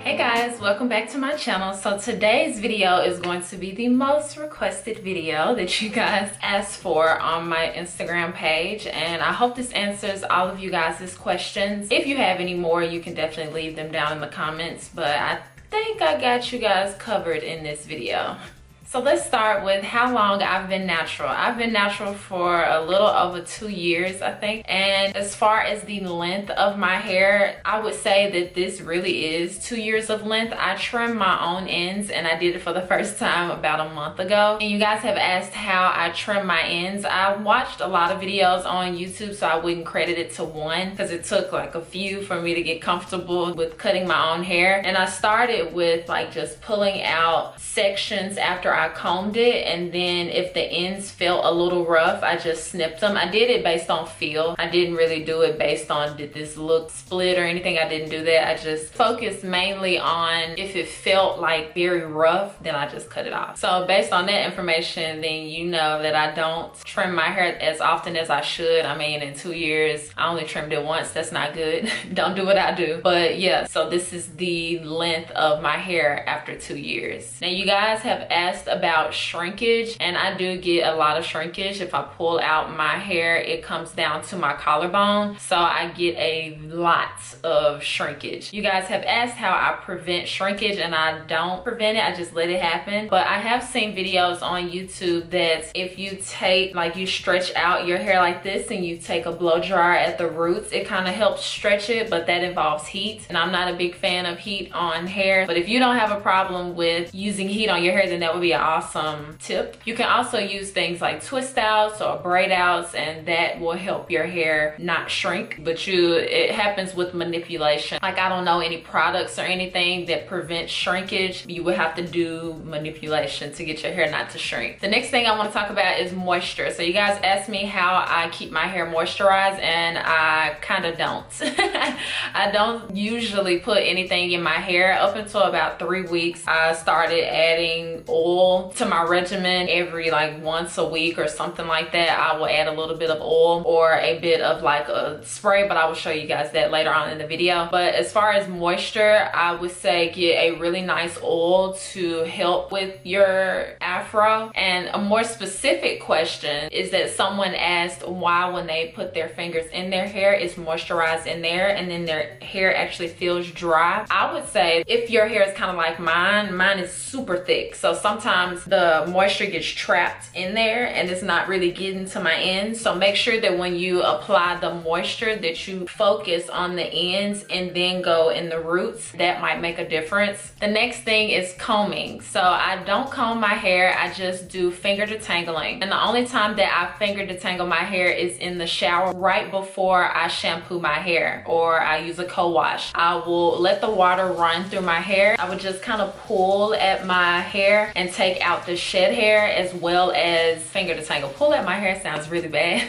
Hey guys, welcome back to my channel. So today's video is going to be the most requested video that you guys asked for on my Instagram page, and I hope this answers all of you guys' questions. If you have any more, you can definitely leave them down in the comments, but I think I got you guys covered in this video. So let's start with how long I've been natural. I've been natural for a little over 2 years, I think. And as far as the length of my hair, I would say that this really is 2 years of length. I trim my own ends, and I did it for the first time about a month ago. And you guys have asked how I trim my ends. I watched a lot of videos on YouTube, so I wouldn't credit it to one because it took like a few for me to get comfortable with cutting my own hair. And I started with like just pulling out sections after I combed it, and then if the ends felt a little rough, I just snipped them. I did it based on feel. I didn't really do it based on did this look split or anything. I didn't do that. I just focused mainly on if it felt like very rough, then I just cut it off. So based on that information, then you know that I don't trim my hair as often as I should. I mean, in 2 years, I only trimmed it once. That's not good. Don't do what I do. But yeah, so this is the length of my hair after 2 years. Now you guys have asked about shrinkage, and I do get a lot of shrinkage. If I pull out my hair, it comes down to my collarbone, so I get a lot of shrinkage. You guys have asked how I prevent shrinkage, and I don't prevent it, I just let it happen. But I have seen videos on YouTube that if you take, like, you stretch out your hair like this and you take a blow dryer at the roots, it kind of helps stretch it, but that involves heat, and I'm not a big fan of heat on hair. But if you don't have a problem with using heat on your hair, then that would be an awesome tip. You can also use things like twist outs or braid outs, and that will help your hair not shrink. But it happens with manipulation. Like, I don't know any products or anything that prevent shrinkage. You would have to do manipulation to get your hair not to shrink. The next thing I want to talk about is moisture. So you guys asked me how I keep my hair moisturized, and I kind of don't. I don't usually put anything in my hair. Up until about 3 weeks, I started adding oil to my regimen every like once a week or something like that. I will add a little bit of oil or a bit of like a spray, but I will show you guys that later on in the video. But as far as moisture, I would say get a really nice oil to help with your afro. And a more specific question is that someone asked why when they put their fingers in their hair, it's moisturized in there and then their hair actually feels dry. I would say if your hair is kind of like mine is super thick, so sometimes the moisture gets trapped in there and it's not really getting to my ends. So make sure that when you apply the moisture that you focus on the ends and then go in the roots. That might make a difference. The next thing is combing. So I don't comb my hair, I just do finger detangling. And the only time that I finger detangle my hair is in the shower right before I shampoo my hair or I use a co-wash. I will let the water run through my hair. I would just kind of pull at my hair and take out the shed hair as well as finger detangle. Pull at my hair sounds really bad,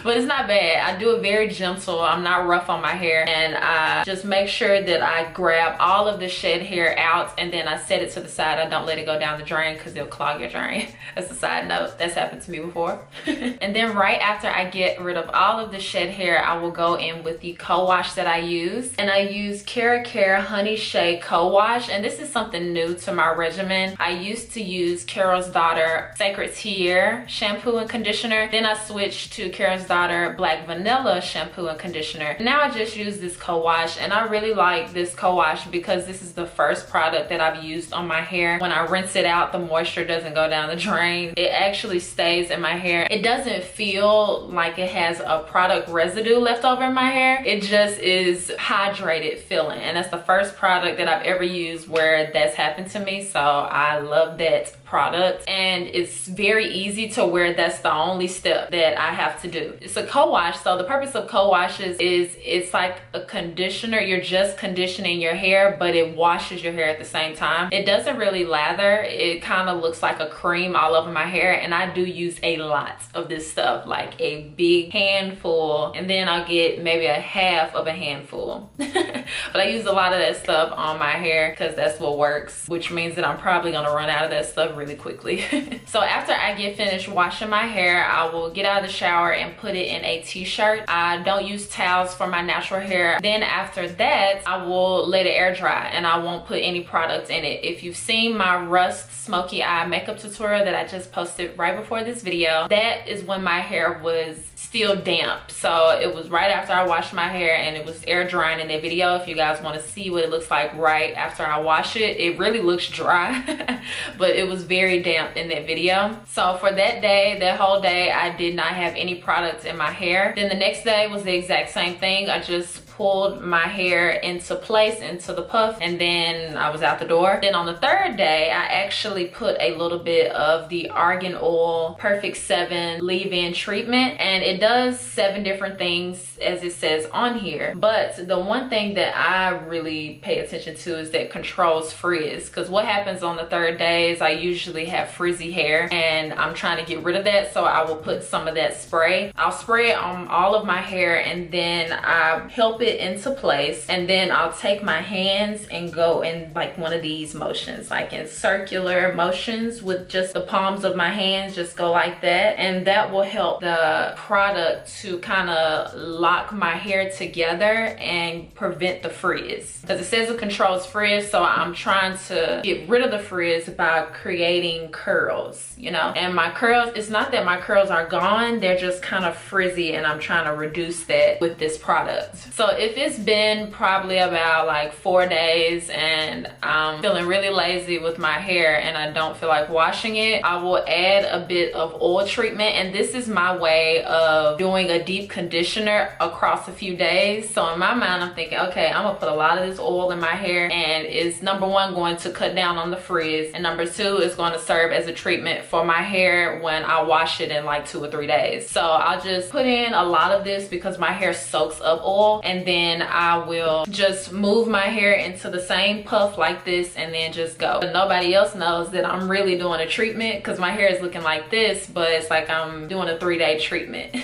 but it's not bad. I do it very gentle. I'm not rough on my hair, and I just make sure that I grab all of the shed hair out and then I set it to the side. I don't let it go down the drain because it'll clog your drain. That's a side note. That's happened to me before. And then right after I get rid of all of the shed hair, I will go in with the co-wash that I use, and I use Kera Honey Shea co-wash, and this is something new to my regimen. I used to use Kera's Daughter Sacred Tear shampoo and conditioner, then I switched to Kera's Daughter Black Vanilla shampoo and conditioner. Now I just use this co-wash, and I really like this co-wash because this is the first product that I've used on my hair. When I rinse it out, the moisture doesn't go down the drain. It actually stays in my hair. It doesn't feel like it has a product residue left over in my hair. It just is hydrated feeling, and that's the first product that I've ever used where that's happened to me. So I love that product, and it's very easy to where that's the only step that I have to do. It's a co-wash, so the purpose of co-washes is it's like a conditioner. You're just conditioning your hair, but it washes your hair at the same time. It doesn't really lather. It kind of looks like a cream all over my hair, and I do use a lot of this stuff, like a big handful, and then I'll get maybe a half of a handful. But I use a lot of that stuff on my hair because that's what works, which means that I'm probably gonna run out of that stuff really quickly. So after I get finished washing my hair, I will get out of the shower and put it in a t-shirt. I don't use towels for my natural hair. Then after that, I will let it air dry and I won't put any products in it. If you've seen my Rust Smoky Eye makeup tutorial that I just posted right before this video, that is when my hair was still damp. So it was right after I washed my hair and it was air drying in that video. If you guys want to see what it looks like right after I wash it, it really looks dry, but it was very damp in that video. So for that day, that whole day, I did not have any products in my hair. Then the next day was the exact same thing. I just pulled my hair into place, into the puff, and then I was out the door. Then on the third day, I actually put a little bit of the Argan Oil Perfect 7 leave-in treatment, and it does 7 different things as it says on here. But the one thing that I really pay attention to is that controls frizz, because what happens on the third day is I usually have frizzy hair and I'm trying to get rid of that, so I will put some of that spray. I'll spray it on all of my hair and then I help it into place, and then I'll take my hands and go in like one of these motions, like in circular motions with just the palms of my hands, just go like that, and that will help the product to kind of lock my hair together and prevent the frizz, because it says it controls frizz. So I'm trying to get rid of the frizz by creating curls, you know. And my curls, it's not that my curls are gone, they're just kind of frizzy, and I'm trying to reduce that with this product. So if it's been probably about like 4 days and I'm feeling really lazy with my hair and I don't feel like washing it, I will add a bit of oil treatment, and this is my way of doing a deep conditioner across a few days. So in my mind, I'm thinking, okay, I'm gonna put a lot of this oil in my hair, and it's number one going to cut down on the frizz, and number two is going to serve as a treatment for my hair when I wash it in like 2 or 3 days. So I'll just put in a lot of this because my hair soaks up oil, and then I will just move my hair into the same puff like this and then just go. But nobody else knows that I'm really doing a treatment, because my hair is looking like this, but it's like I'm doing a 3-day treatment.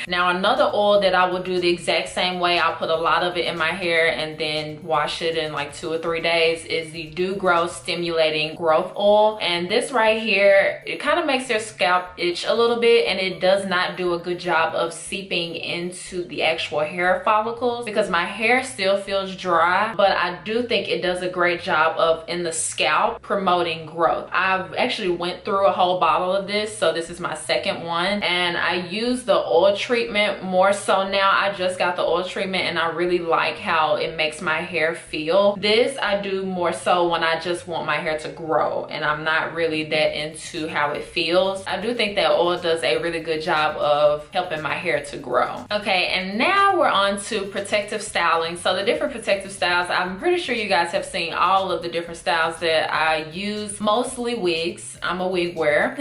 Now another oil that I will do the exact same way, I'll put a lot of it in my hair and then wash it in like 2 or 3 days, is the Doo-Gro Stimulating Growth Oil. And this right here, it kind of makes your scalp itch a little bit, and it does not do a good job of seeping into the actual hair follicles, because my hair still feels dry, but I do think it does a great job of in the scalp promoting growth. I've actually went through a whole bottle of this, so this is my second one, and I use the oil treatment more so now. I just got the oil treatment and I really like how it makes my hair feel. This I do more so when I just want my hair to grow and I'm not really that into how it feels. I do think that oil does a really good job of helping my hair to grow. Okay, and now we're on to protective styling. So the different protective styles, I'm pretty sure you guys have seen all of the different styles that I use. Mostly wigs. I'm a wig wearer.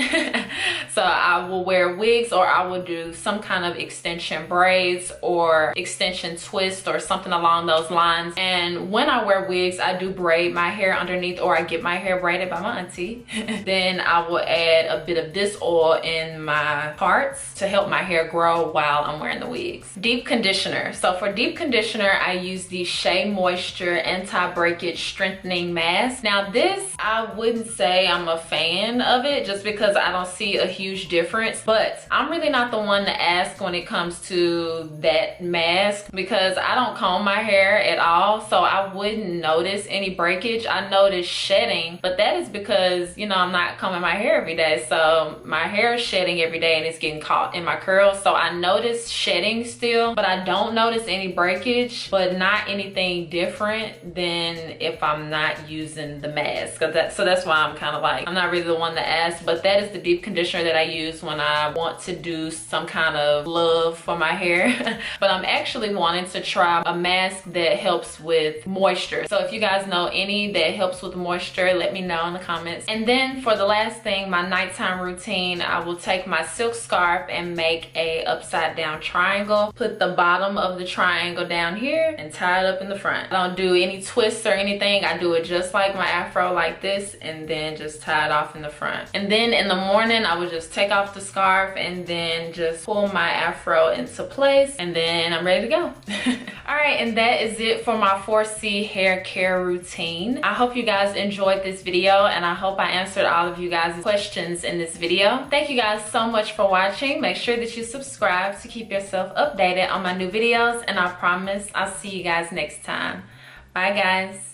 So I will wear wigs, or I will do some kind of extension braids or extension twist or something along those lines. And when I wear wigs, I do braid my hair underneath, or I get my hair braided by my auntie. Then I will add a bit of this oil in my parts to help my hair grow while I'm wearing the wigs. Deep conditioner. So for deep conditioner, I use the Shea Moisture Anti-Breakage Strengthening Mask. Now this, I wouldn't say I'm a fan of it just because I don't see a huge difference, but I'm really not the one to ask when it comes to that mask because I don't comb my hair at all, so I wouldn't notice any breakage. I notice shedding, but that is because, you know, I'm not combing my hair every day, so my hair is shedding every day and it's getting caught in my curls, so I notice shedding still, but I don't notice any breakage, but not anything different than if I'm not using the mask. So that's why I'm kind of like, I'm not really the one to ask, but that is the deep conditioner that I use when I want to do some kind of love for my hair. But I'm actually wanting to try a mask that helps with moisture. So if you guys know any that helps with moisture, let me know in the comments. And then for the last thing, my nighttime routine, I will take my silk scarf and make a upside down triangle, put the bottom of the triangle down here and tie it up in the front. I don't do any twists or anything. I do it just just like my afro like this, and then just tie it off in the front. And then in the morning I would just take off the scarf and then just pull my afro into place, and then I'm ready to go. All right, and that is it for my 4C hair care routine. I hope you guys enjoyed this video, and I hope I answered all of you guys' questions in this video. Thank you guys so much for watching. Make sure that you subscribe to keep yourself updated on my new videos, and I promise I'll see you guys next time. Bye guys.